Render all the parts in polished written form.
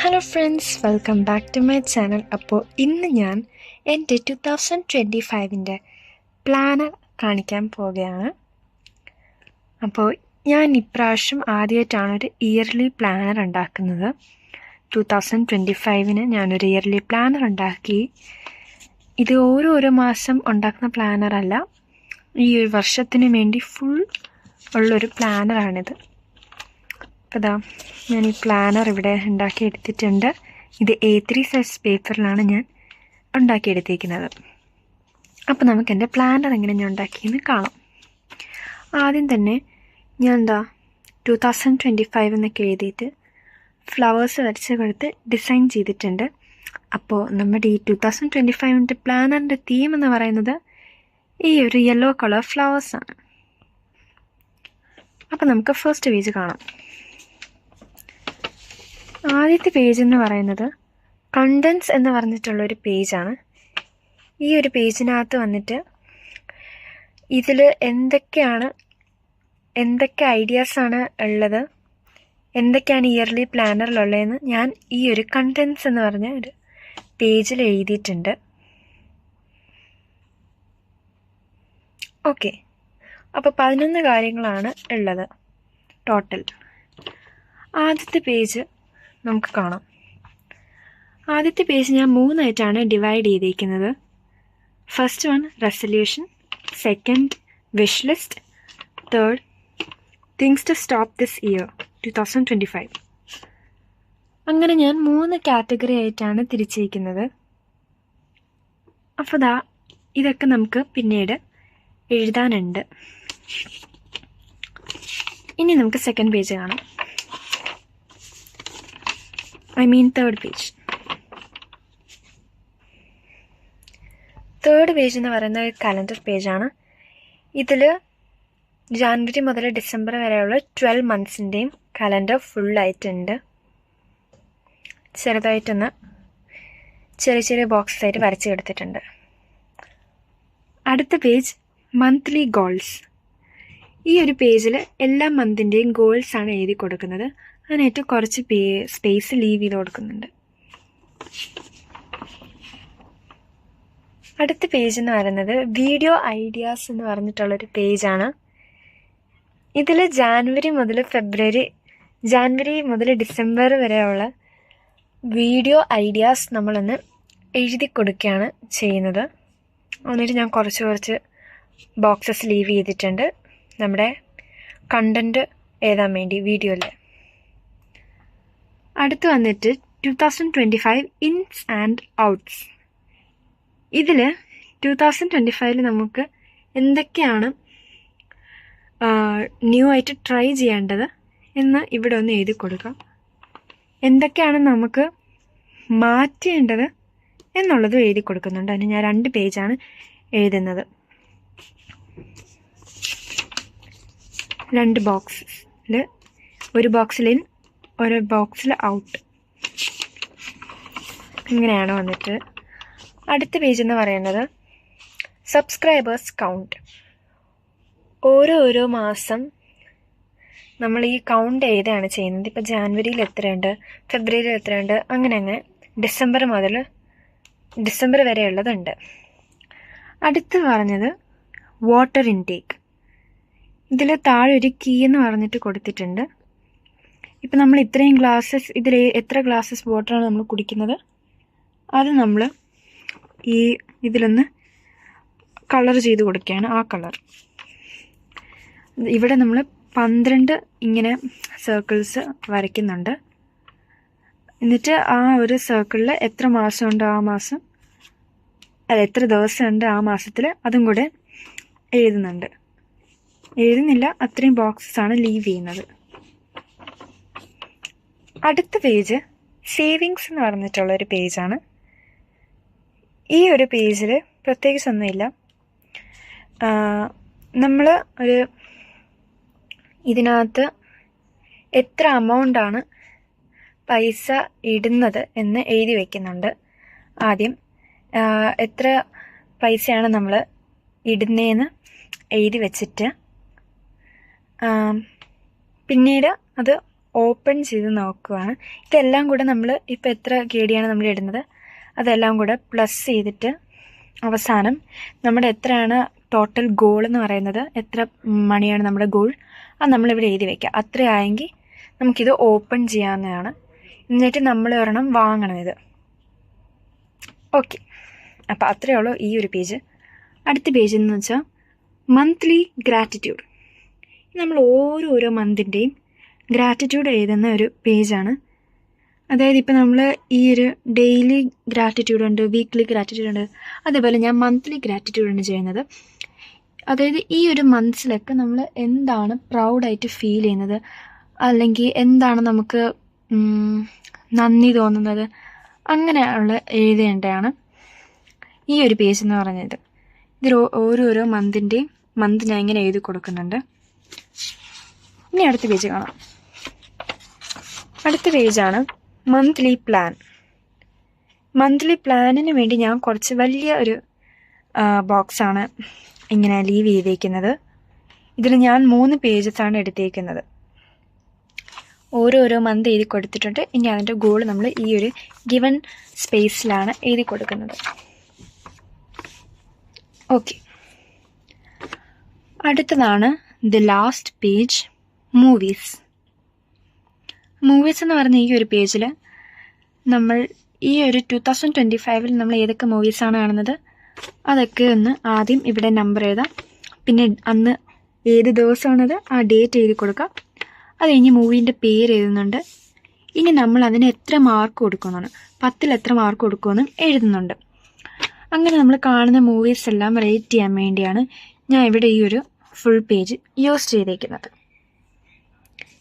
Hello friends, welcome back to my channel. അപ്പോൾ ഇന്ന് ഞാൻ എൻ്റെ 2025 പ്ലാനർ കാണിക്കാൻ പോവുകയാണ്. അപ്പോൾ ഞാൻ ഇപ്രാവശ്യം ആദ്യമായിട്ടാണ് ഒരു ഇയർലി പ്ലാനർ ഉണ്ടാക്കുന്നത്. 2025 ഞാനൊരു ഇയർലി പ്ലാനർ ഉണ്ടാക്കി. ഇത് ഓരോ മാസം ഉണ്ടാക്കുന്ന പ്ലാനറല്ല, ഈ ഒരു വർഷത്തിന് വേണ്ടി ഫുൾ ഉള്ളൊരു പ്ലാനറാണിത്. അപ്പോൾ ഇതാ ഞാൻ ഈ പ്ലാനർ ഇവിടെ ഉണ്ടാക്കിയെടുത്തിട്ടുണ്ട്. ഇത് A3 സൈസ് പേപ്പറിലാണ് ഞാൻ ഉണ്ടാക്കിയെടുത്തിരിക്കുന്നത്. അപ്പോൾ നമുക്ക് എൻ്റെ പ്ലാനർ എങ്ങനെ ഞാൻ ഉണ്ടാക്കിയെന്ന് കാണാം. ആദ്യം തന്നെ ഞാൻ 2025 എന്നൊക്കെ എഴുതിയിട്ട് ഫ്ലവേഴ്സ് വരച്ച് കൊടുത്ത് ഡിസൈൻ ചെയ്തിട്ടുണ്ട്. അപ്പോൾ നമ്മുടെ ഈ 2025 പ്ലാനറിൻ്റെ തീം എന്ന് പറയുന്നത് ഈ ഒരു യെല്ലോ കളർ ഫ്ലവേഴ്സാണ്. അപ്പോൾ നമുക്ക് ഫസ്റ്റ് പേജ് കാണാം. ആദ്യത്തെ പേജ് എന്ന് പറയുന്നത് കണ്ടൻസ് എന്ന് പറഞ്ഞിട്ടുള്ളൊരു പേജാണ്. ഈ ഒരു പേജിനകത്ത് വന്നിട്ട് ഇതിൽ എന്തൊക്കെ ഐഡിയാസാണ് ഉള്ളത്, എന്തൊക്കെയാണ് ഇയർലി പ്ലാനറിലുള്ളതെന്ന് ഞാൻ ഈ ഒരു കണ്ടൻസ് എന്ന് പറഞ്ഞ ഒരു പേജിൽ എഴുതിയിട്ടുണ്ട്. ഓക്കെ, അപ്പോൾ 11 കാര്യങ്ങളാണ് ഉള്ളത് ടോട്ടൽ. ആദ്യത്തെ പേജ് നമുക്ക് കാണാം. ആദ്യത്തെ പേജ് ഞാൻ 3 ആയിട്ടാണ് ഡിവൈഡ് ചെയ്തിരിക്കുന്നത്. First one resolution, second wish list, third things to stop this year 2025. അങ്ങനെ ഞാൻ 3 കാറ്റഗറി ആയിട്ടാണ് തിരിച്ചിരിക്കുന്നത്. അപ്പോൾ ഇതൊക്കെ നമുക്ക് പിന്നീട് എഴുതാനുണ്ട്. ഇനി നമുക്ക് സെക്കൻഡ് പേജ് കാണാം. Third page. തേർഡ് പേജ് എന്ന് പറയുന്ന ഒരു കലണ്ടർ പേജാണ്. ഇതിൽ ജാനുവരി മുതൽ ഡിസംബർ വരെയുള്ള 12 മന്ത്സിൻ്റെയും കലണ്ടർ ഫുള്ളായിട്ടുണ്ട്. ചെറുതായിട്ടൊന്ന് ചെറിയ ബോക്സ് ആയിട്ട് വരച്ച് കൊടുത്തിട്ടുണ്ട്. അടുത്ത പേജ് മന്ത്ലി ഗോൾസ്. ഈ ഒരു പേജിൽ എല്ലാ മന്തിൻ്റെയും ഗോൾസാണ് എഴുതി കൊടുക്കുന്നത്. അതിനായിട്ട് കുറച്ച് സ്പേസ് ലീവ് ചെയ്ത് കൊടുക്കുന്നുണ്ട്. അടുത്ത പേജ് എന്ന് പറയുന്നത് വീഡിയോ ഐഡിയാസ് എന്ന് പറഞ്ഞിട്ടുള്ളൊരു പേജാണ്. ഇതിൽ ജാനുവരി മുതൽ ഡിസംബർ വരെയുള്ള വീഡിയോ ഐഡിയാസ് നമ്മളൊന്ന് എഴുതി കൊടുക്കുകയാണ് ചെയ്യുന്നത്. എന്നിട്ട് ഞാൻ കുറച്ച് ബോക്സസ് ലീവ് ചെയ്തിട്ടുണ്ട് നമ്മുടെ കണ്ടൻറ്റ് എഴുതാൻ വേണ്ടി വീഡിയോയിൽ. അടുത്ത് വന്നിട്ട് 2025 ഇൻസ് ആൻഡ് ഔട്ട്സ്. ഇതിൽ 2025 നമുക്ക് എന്തൊക്കെയാണ് ന്യൂ ആയിട്ട് ട്രൈ ചെയ്യേണ്ടത് എന്ന് ഇവിടെ ഒന്ന് എഴുതി കൊടുക്കാം. എന്തൊക്കെയാണ് നമുക്ക് മാറ്റേണ്ടത് എന്നുള്ളതും എഴുതി കൊടുക്കുന്നുണ്ട്. അതിന് ഞാൻ 2 പേജാണ് എഴുതുന്നത്. 2 ബോക്സിൽ, ഒരു ബോക്സിൽ ഇൻ, ഒരു ബോക്സിൽ ഔട്ട്. ഇങ്ങനെയാണ് വന്നിട്ട്. അടുത്ത പേജ് എന്ന് പറയുന്നത് സബ്സ്ക്രൈബേഴ്സ് കൗണ്ട്. ഓരോ മാസം നമ്മൾ ഈ കൗണ്ട് എഴുതുകയാണ് ചെയ്യുന്നത്. ഇപ്പോൾ ജാനുവരിയിൽ എത്രയുണ്ട്, ഫെബ്രുവരിയിൽ എത്രയുണ്ട്, അങ്ങനെ ഡിസംബർ വരെയുള്ളതുണ്ട്. അടുത്ത് പറഞ്ഞത് വാട്ടർ ഇൻടേക്ക്. ഇതിൽ താഴെ ഒരു കീ എന്ന് പറഞ്ഞിട്ട് കൊടുത്തിട്ടുണ്ട്. ഇപ്പം നമ്മൾ ഇത്രയും ഗ്ലാസ്സസ്, ഇതിൽ എത്ര ഗ്ലാസ്സസ് വാട്ടറാണ് നമ്മൾ കുടിക്കുന്നത്, അത് നമ്മൾ ഇതിലൊന്ന് കളർ ചെയ്ത് കൊടുക്കുകയാണ്. ആ കളർ ഇവിടെ നമ്മൾ 12 ഇങ്ങനെ സർക്കിൾസ് വരയ്ക്കുന്നുണ്ട്. എന്നിട്ട് ആ ഒരു സർക്കിളിൽ എത്ര മാസമുണ്ട് ആ മാസം, എത്ര ദിവസമുണ്ട് ആ മാസത്തിൽ, അതും കൂടെ എഴുതുന്നില്ല. അത്രയും ബോക്സസാണ് ലീവ് ചെയ്യുന്നത്. അടുത്ത പേജ് സേവിങ്സ് എന്ന് പറഞ്ഞിട്ടുള്ളൊരു പേജാണ്. ഈ ഒരു പേജിൽ പ്രത്യേകിച്ചൊന്നുമില്ല. നമ്മൾ ഇതിനകത്ത് എത്ര എമൗണ്ടാണ് പൈസ ഇടുന്നത് എന്ന് എഴുതി വയ്ക്കുന്നുണ്ട്. ആദ്യം എത്ര പൈസയാണ് നമ്മൾ ഇടുന്നതെന്ന് എഴുതി വെച്ചിട്ട് പിന്നീട് അത് ഓപ്പൺ ചെയ്ത് നോക്കുകയാണ്. ഇതെല്ലാം കൂടെ നമ്മൾ ഇപ്പോൾ എത്ര KD ആണ് നമ്മൾ ഇടുന്നത് അതെല്ലാം കൂടെ പ്ലസ് ചെയ്തിട്ട് അവസാനം നമ്മുടെ എത്രയാണ് ടോട്ടൽ ഗോൾ എന്ന് പറയുന്നത്, എത്ര മണിയാണ് നമ്മുടെ ഗോൾ, അത് നമ്മളിവിടെ എഴുതി വയ്ക്കുക. അത്രയായെങ്കിൽ നമുക്കിത് ഓപ്പൺ ചെയ്യാവുന്നതാണ്. എന്നിട്ട് നമ്മൾ ഒരെണ്ണം വാങ്ങണം ഇത്. ഓക്കെ, അപ്പോൾ അത്രയേ ഉള്ളൂ ഈ ഒരു പേജ്. അടുത്ത പേജ് എന്ന് വെച്ചാൽ മന്ത്ലി ഗ്രാറ്റിറ്റ്യൂഡ്. നമ്മൾ ഓരോരോ മന്തിൻ്റെയും ഗ്രാറ്റിറ്റ്യൂഡ് എഴുതുന്ന ഒരു പേജാണ്. അതായത് ഇപ്പോൾ നമ്മൾ ഈ ഒരു ഡെയിലി ഗ്രാറ്റിറ്റ്യൂഡ് ഉണ്ട്, വീക്ക്ലി ഗ്രാറ്റിറ്റ്യൂഡ് ഉണ്ട്, അതേപോലെ ഞാൻ മന്ത്ലി ഗ്രാറ്റിറ്റ്യൂഡാണ് ചെയ്യുന്നത്. അതായത് ഈ ഒരു മന്ത്സിലൊക്കെ നമ്മൾ എന്താണ് പ്രൗഡായിട്ട് ഫീൽ ചെയ്യുന്നത്, അല്ലെങ്കിൽ എന്താണ് നമുക്ക് നന്ദി തോന്നുന്നത്, അങ്ങനെയുള്ള എഴുതേണ്ടതാണ് ഈ ഒരു പേജ് എന്ന് പറയുന്നത്. ഇതിൽ ഓരോരോ മന്തിൻ്റെയും ഞാൻ ഇങ്ങനെ എഴുതി കൊടുക്കുന്നുണ്ട്. ഇനി അടുത്ത പേജ് കാണാം. അടുത്ത പേജാണ് മന്ത്ലി പ്ലാൻ. മന്ത്ലി പ്ലാനിന് വേണ്ടി ഞാൻ കുറച്ച് വലിയ ഒരു ബോക്സാണ് ഇങ്ങനെ ലീവ് ചെയ്തേക്കുന്നത്. ഇതിൽ ഞാൻ 3 പേജസാണ് എടുത്തേക്കുന്നത്. ഓരോരോ മന്ത് എഴുതി കൊടുത്തിട്ടുണ്ട്. ഇനി അതിൻ്റെ ഗോൾ നമ്മൾ ഈ ഒരു ഗിവൺ സ്പേസിലാണ് എഴുതി കൊടുക്കുന്നത്. ഓക്കെ, അടുത്തതാണ് the last page, movies. Movies എന്ന് പറയുന്ന ഈ ഒരു പേജിൽ നമ്മൾ ഈ ഒരു 2025 നമ്മൾ ഏതൊക്കെ മൂവീസാണ് കാണുന്നത് അതൊക്കെ ഒന്ന് ആദ്യം ഇവിടെ നമ്പർ എഴുതാം. പിന്നെ അന്ന് ഏത് ദിവസമാണത് ആ ഡേറ്റ് എഴുതി കൊടുക്കാം. അത് കഴിഞ്ഞ് മൂവീൻ്റെ പേര് എഴുതുന്നുണ്ട്. ഇനി നമ്മൾ അതിന് എത്ര മാർക്ക് കൊടുക്കുമെന്നാണ്, 10ൽ എത്ര മാർക്ക് കൊടുക്കുമെന്നും എഴുതുന്നുണ്ട്. അങ്ങനെ നമ്മൾ കാണുന്ന മൂവീസ് എല്ലാം റേറ്റ് ചെയ്യാൻ വേണ്ടിയാണ് ഞാൻ ഇവിടെ ഈ ഒരു ഫുൾ പേജ് യൂസ് ചെയ്തേക്കുന്നത്.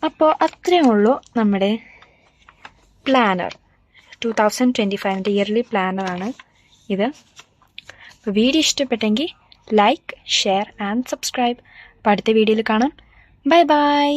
അപ്പോൾ അത്രയേ ഉള്ളൂ നമ്മുടെ പ്ലാനർ. 2025 ഇയർലി പ്ലാനറാണ് ഇത്. അപ്പോൾ വീഡിയോ ഇഷ്ടപ്പെട്ടെങ്കിൽ ലൈക്ക്, ഷെയർ ആൻഡ് സബ്സ്ക്രൈബ്. അപ്പോൾ അടുത്ത വീഡിയോയിൽ കാണാം. Bye bye.